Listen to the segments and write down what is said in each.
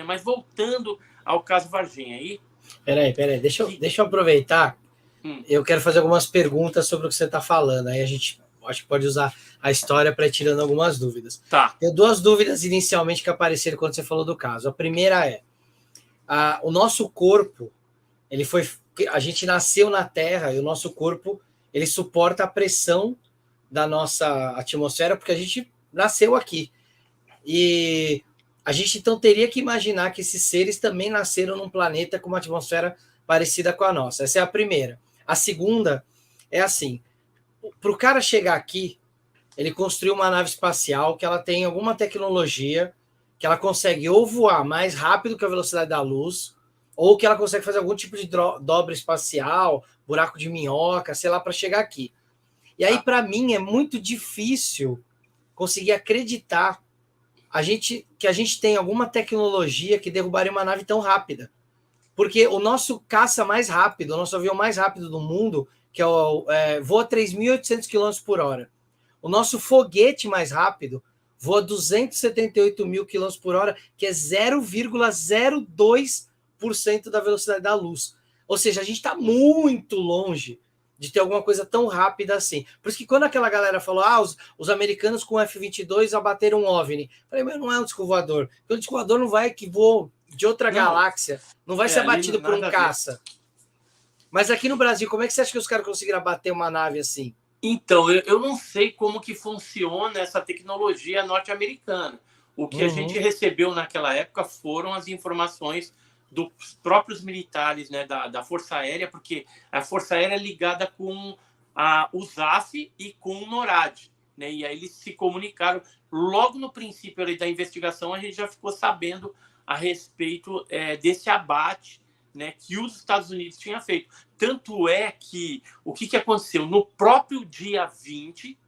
Mas voltando ao caso Varginha aí... Peraí, deixa eu aproveitar. Eu quero fazer algumas perguntas sobre o que você está falando. Aí a gente acho que pode usar a história para ir tirando algumas dúvidas. Tá. Tem duas dúvidas inicialmente que apareceram quando você falou do caso. A primeira é, o nosso corpo, a gente nasceu na Terra e o nosso corpo, ele suporta a pressão da nossa atmosfera porque a gente nasceu aqui. E a gente então teria que imaginar que esses seres também nasceram num planeta com uma atmosfera parecida com a nossa. Essa é a primeira. A segunda é assim, para o cara chegar aqui, ele construiu uma nave espacial que ela tem alguma tecnologia que ela consegue ou voar mais rápido que a velocidade da luz, ou que ela consegue fazer algum tipo de dobra espacial, buraco de minhoca, sei lá, para chegar aqui. E aí, para mim, é muito difícil conseguir acreditar que a gente tem alguma tecnologia que derrubaria uma nave tão rápida. Porque o nosso caça mais rápido, o nosso avião mais rápido do mundo, que voa 3.800 km por hora. O nosso foguete mais rápido voa 278 mil km por hora, que é 0,02% da velocidade da luz. Ou seja, a gente está muito longe de ter alguma coisa tão rápida assim. Por isso que quando aquela galera falou, os americanos com o F-22 abateram um OVNI, eu falei, mas não é um disco voador. Porque o disco voador não vai que voa de outra galáxia, não vai ser abatido por um caça. Mas aqui no Brasil, como é que você acha que os caras conseguiram abater uma nave assim? Então, eu não sei como que funciona essa tecnologia norte-americana. O que a gente recebeu naquela época foram as informações dos próprios militares, né, da Força Aérea, porque a Força Aérea é ligada com o ZAF e com o NORAD, né, e aí eles se comunicaram. Logo no princípio ali da investigação, a gente já ficou sabendo a respeito desse abate, né, que os Estados Unidos tinham feito. Tanto é que o que aconteceu? No próprio dia 20,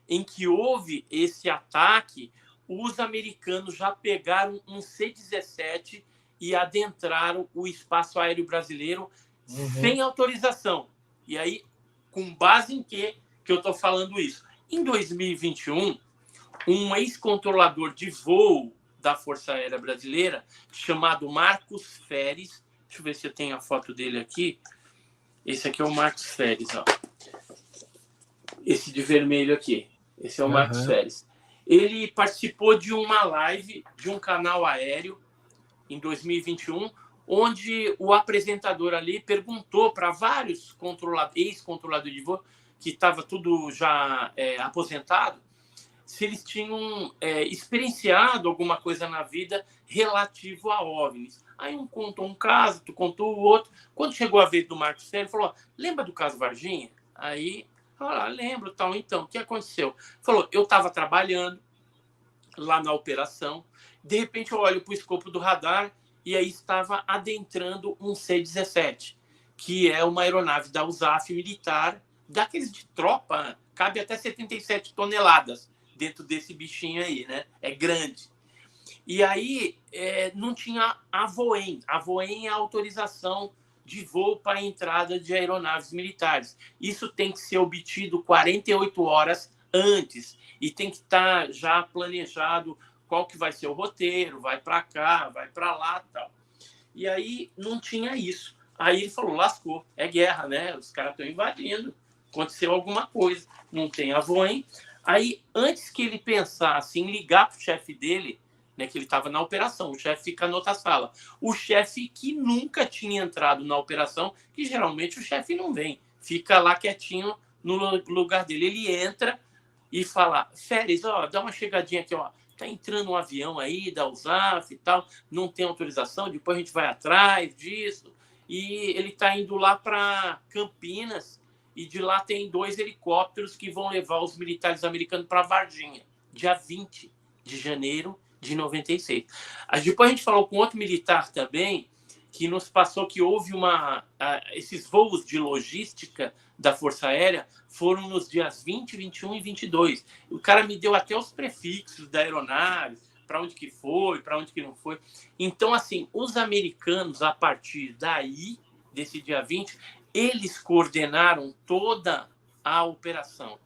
em que houve esse ataque, os americanos já pegaram um C-17 e adentraram o espaço aéreo brasileiro sem autorização. E aí, com base em que eu estou falando isso? Em 2021, um ex-controlador de voo da Força Aérea Brasileira, chamado Marcos Feres, deixa eu ver se eu tenho a foto dele aqui. Esse aqui é o Marcos Feres, ó. Esse de vermelho aqui. Esse é o Marcos Feres. Ele participou de uma live de um canal aéreo em 2021, onde o apresentador ali perguntou para vários ex-controladores de voo, que estava tudo já aposentado, se eles tinham experienciado alguma coisa na vida relativo a OVNIs. Aí um contou um caso, tu contou o outro. Quando chegou a vez do Marcos Feres, ele falou, lembra do caso Varginha? Aí, lembro, tal. Então, o que aconteceu? Falou, eu estava trabalhando lá na operação, de repente eu olho para o escopo do radar e aí estava adentrando um C-17, que é uma aeronave da USAF militar, daqueles de tropa, cabe até 77 toneladas dentro desse bichinho aí, né? É grande. E aí não tinha a VOEM. A VOEM é a autorização de voo para a entrada de aeronaves militares. Isso tem que ser obtido 48 horas antes e tem que estar já planejado qual que vai ser o roteiro, vai para cá, vai para lá, tal. E aí não tinha isso. Aí ele falou, lascou, é guerra, né? Os caras estão invadindo, aconteceu alguma coisa, não tem a VOEM. Aí, antes que ele pensasse em ligar para o chefe dele, né, que ele estava na operação, o chefe fica na outra sala. O chefe que nunca tinha entrado na operação, que geralmente o chefe não vem, fica lá quietinho no lugar dele. Ele entra e fala, Feres, dá uma chegadinha aqui, tá entrando um avião aí da USAF e tal, não tem autorização, depois a gente vai atrás disso. E ele está indo lá para Campinas, e de lá tem 2 helicópteros que vão levar os militares americanos para Varginha, dia 20 de janeiro de 96. Depois a gente falou com outro militar também, que nos passou que houve esses voos de logística da Força Aérea foram nos dias 20, 21 e 22. O cara me deu até os prefixos da aeronave, para onde que foi, para onde que não foi. Então, assim, os americanos, a partir daí, desse dia 20, eles coordenaram toda a operação.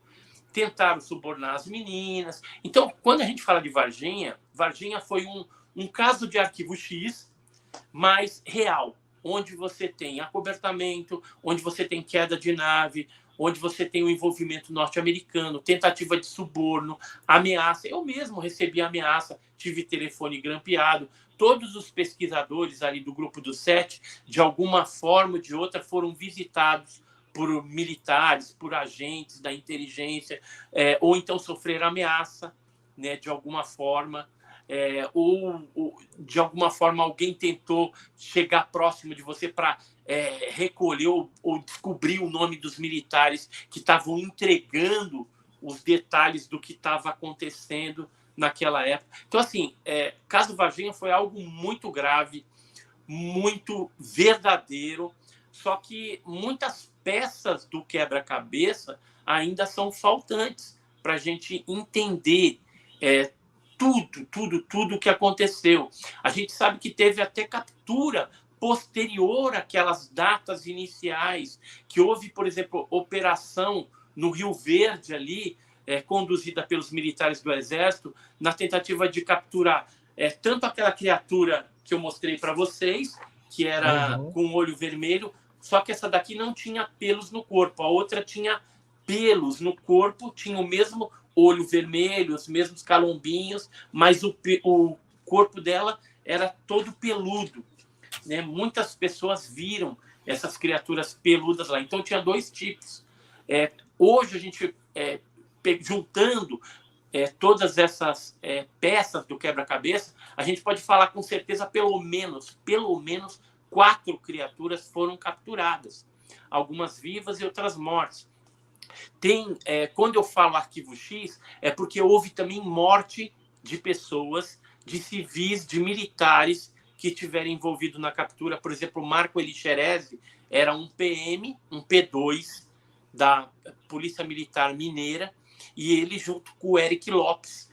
Tentaram subornar as meninas. Então, quando a gente fala de Varginha, Varginha foi um caso de arquivo X, mas real, onde você tem acobertamento, onde você tem queda de nave, onde você tem o envolvimento norte-americano, tentativa de suborno, ameaça. Eu mesmo recebi ameaça, tive telefone grampeado. Todos os pesquisadores ali do grupo do 7, de alguma forma ou de outra, foram visitados por militares, por agentes da inteligência, ou então sofreram ameaça, né, de alguma forma. Ou de alguma forma alguém tentou chegar próximo de você para recolher ou descobrir o nome dos militares que estavam entregando os detalhes do que estava acontecendo naquela época. Então, assim, caso Varginha foi algo muito grave, muito verdadeiro, só que muitas peças do quebra-cabeça ainda são faltantes para a gente entender tudo que aconteceu. A gente sabe que teve até captura posterior àquelas datas iniciais, que houve, por exemplo, operação no Rio Verde ali, conduzida pelos militares do Exército, na tentativa de capturar tanto aquela criatura que eu mostrei para vocês, que era com o olho vermelho, só que essa daqui não tinha pelos no corpo, a outra tinha pelos no corpo, tinha o mesmo olho vermelho, os mesmos calombinhos, mas o corpo dela era todo peludo, né? Muitas pessoas viram essas criaturas peludas lá. Então, tinha dois tipos. Hoje, a gente, juntando todas essas peças do quebra-cabeça, a gente pode falar com certeza pelo menos 4 criaturas foram capturadas. Algumas vivas e outras mortas. Quando eu falo arquivo X, é porque houve também morte de pessoas, de civis, de militares que estiveram envolvidos na captura. Por exemplo, o Marco Elixerezi era um PM, um P2 da Polícia Militar Mineira, e ele, junto com o Eric Lopes,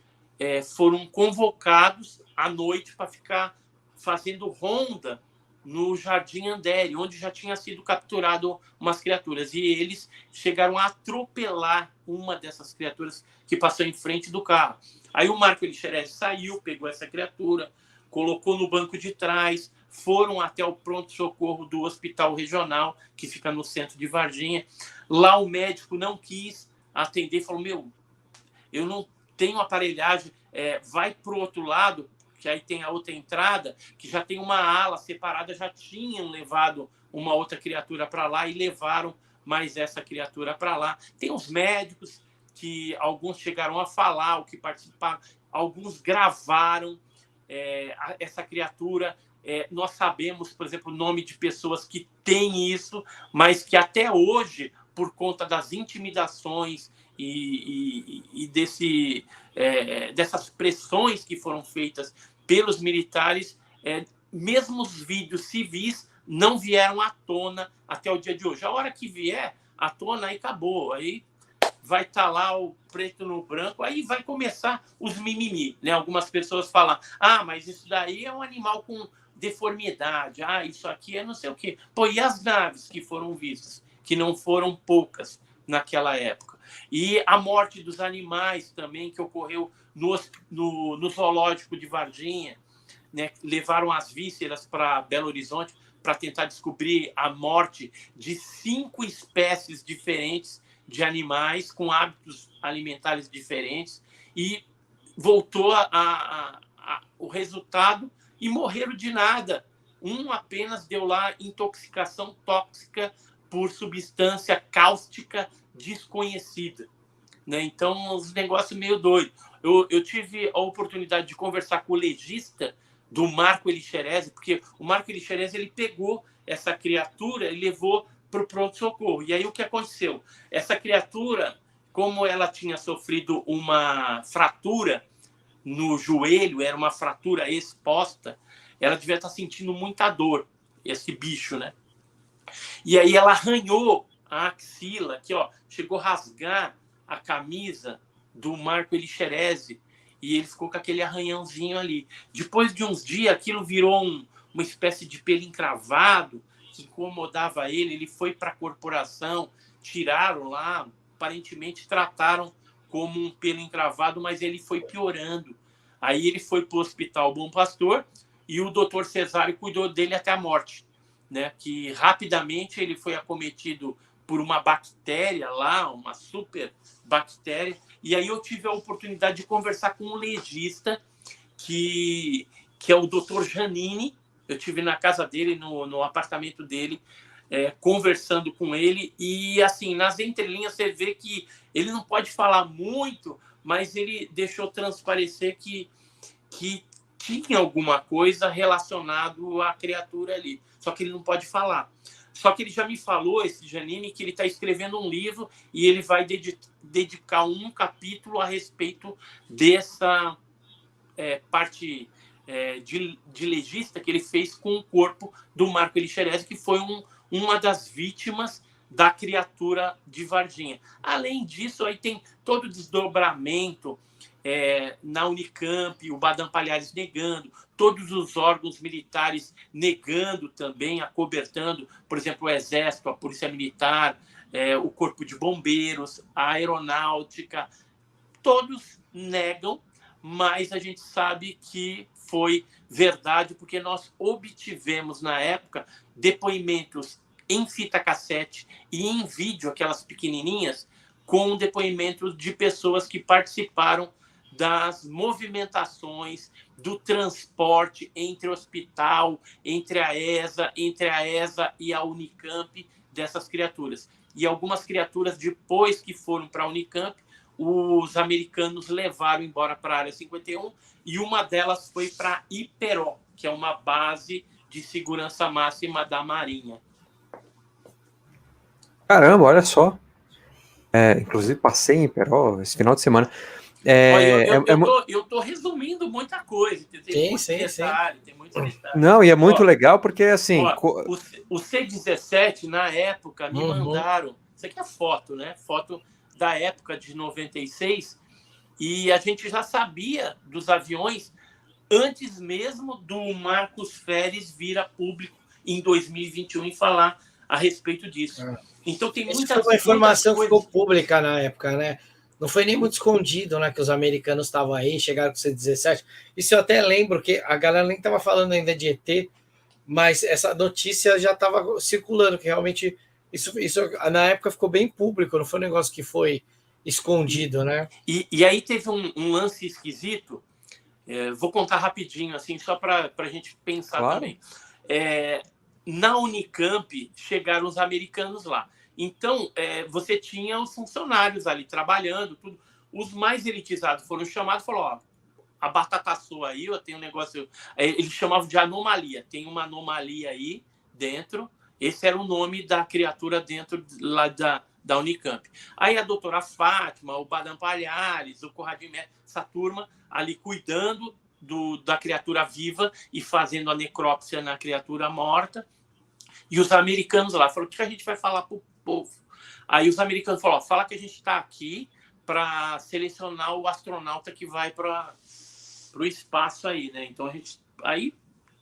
foram convocados à noite para ficar fazendo ronda no Jardim Andere, onde já tinha sido capturado umas criaturas. E eles chegaram a atropelar uma dessas criaturas que passou em frente do carro. Aí o Marco Elixerezi saiu, pegou essa criatura, colocou no banco de trás, foram até o pronto-socorro do Hospital Regional, que fica no centro de Varginha. Lá o médico não quis atender, falou, eu não tenho aparelhagem, vai para o outro lado, que aí tem a outra entrada, que já tem uma ala separada, já tinham levado uma outra criatura para lá e levaram mais essa criatura para lá. Tem os médicos, que alguns chegaram a falar, o que participaram, alguns gravaram essa criatura. Nós sabemos, por exemplo, o nome de pessoas que têm isso, mas que até hoje, por conta das intimidações e dessas pressões que foram feitas pelos militares, mesmo os vídeos civis não vieram à tona até o dia de hoje. A hora que vier à tona, aí acabou. Aí vai estar lá o preto no branco, aí vai começar os mimimi, né? Algumas pessoas falam, mas isso daí é um animal com deformidade, isso aqui é não sei o quê. Pô, e as naves que foram vistas? Que não foram poucas naquela época. E a morte dos animais também, que ocorreu no zoológico de Varginha, né? Levaram as vísceras para Belo Horizonte para tentar descobrir a morte de 5 espécies diferentes de animais com hábitos alimentares diferentes, e voltou o resultado e morreram de nada. Um apenas deu lá intoxicação tóxica por substância cáustica desconhecida, né? Então, os negócios meio doidos. Eu tive a oportunidade de conversar com o legista do Marco Elixerezi, porque o Marco Elixerezi, ele pegou essa criatura e levou para o pronto-socorro. E aí o que aconteceu? Essa criatura, como ela tinha sofrido uma fratura no joelho, era uma fratura exposta, ela devia estar sentindo muita dor, esse bicho, né? E aí ela arranhou a axila, aqui, ó, chegou a rasgar a camisa do Marco Elixerezi, e ele ficou com aquele arranhãozinho ali. Depois de uns dias, aquilo virou uma espécie de pelo encravado, que incomodava ele. Ele foi para a corporação, tiraram lá, aparentemente trataram como um pelo encravado, mas ele foi piorando. Aí ele foi para o Hospital Bom Pastor e o doutor Cesário cuidou dele até a morte, né? Que rapidamente ele foi acometido por uma bactéria lá, uma super bactéria, e aí eu tive a oportunidade de conversar com um legista que é o doutor Janine. Eu tive na casa dele, no apartamento dele, conversando com ele, e assim, nas entrelinhas você vê que ele não pode falar muito, mas ele deixou transparecer que tinha alguma coisa relacionado à criatura ali, só que ele não pode falar. Só que ele já me falou, esse Janine, que ele está escrevendo um livro e ele vai dedicar um capítulo a respeito dessa parte de legista que ele fez com o corpo do Marco Elixerese, que foi uma das vítimas da criatura de Varginha. Além disso, aí tem todo o desdobramento na Unicamp, o Badam Palhares negando, todos os órgãos militares negando também, acobertando, por exemplo, o Exército, a Polícia Militar, o Corpo de Bombeiros, a Aeronáutica, todos negam, mas a gente sabe que foi verdade, porque nós obtivemos, na época, depoimentos em fita cassete e em vídeo, aquelas pequenininhas, com depoimentos de pessoas que participaram das movimentações, do transporte entre o hospital, entre a ESA e a Unicamp dessas criaturas. E algumas criaturas, depois que foram para a Unicamp, os americanos levaram embora para a Área 51 e uma delas foi para Iperó, que é uma base de segurança máxima da Marinha. Caramba, olha só. Inclusive passei em Iperó esse final de semana. Eu tô resumindo muita coisa. Tem muito detalhe. Não, e é muito legal porque, assim... o C-17, na época, me mandaram... Isso aqui é foto, né? Foto da época de 96. E a gente já sabia dos aviões antes mesmo do Marcos Férez vir a público em 2021 e falar a respeito disso. Então tem muita foi uma informação que ficou pública na época, né? Não foi nem muito escondido, né? Que os americanos estavam aí, chegaram com o C-17. Isso eu até lembro, que a galera nem estava falando ainda de ET, mas essa notícia já estava circulando, que realmente isso na época ficou bem público, não foi um negócio que foi escondido, né? E aí teve um lance esquisito, vou contar rapidinho, assim, só para a gente pensar também. Na Unicamp chegaram os americanos lá. Então, você tinha os funcionários ali trabalhando, tudo. Os mais elitizados foram chamados e falaram: a batata assou aí, eu tenho um negócio... Eles chamavam de anomalia. Tem uma anomalia aí dentro. Esse era o nome da criatura dentro lá da Unicamp. Aí a doutora Fátima, o Badam Palhares, o Corradinho, essa turma ali cuidando da criatura viva e fazendo a necrópsia na criatura morta. E os americanos lá falaram: o que a gente vai falar para o povo? Aí os americanos falaram: fala que a gente está aqui para selecionar o astronauta que vai para o espaço aí, né? Então aí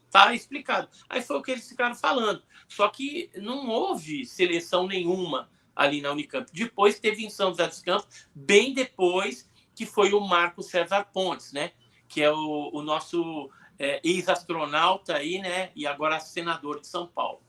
tá explicado. Aí foi o que eles ficaram falando. Só que não houve seleção nenhuma ali na Unicamp. Depois teve em São José dos Campos, bem depois, que foi o Marco César Pontes, né? Que é o nosso ex-astronauta aí, né? E agora senador de São Paulo.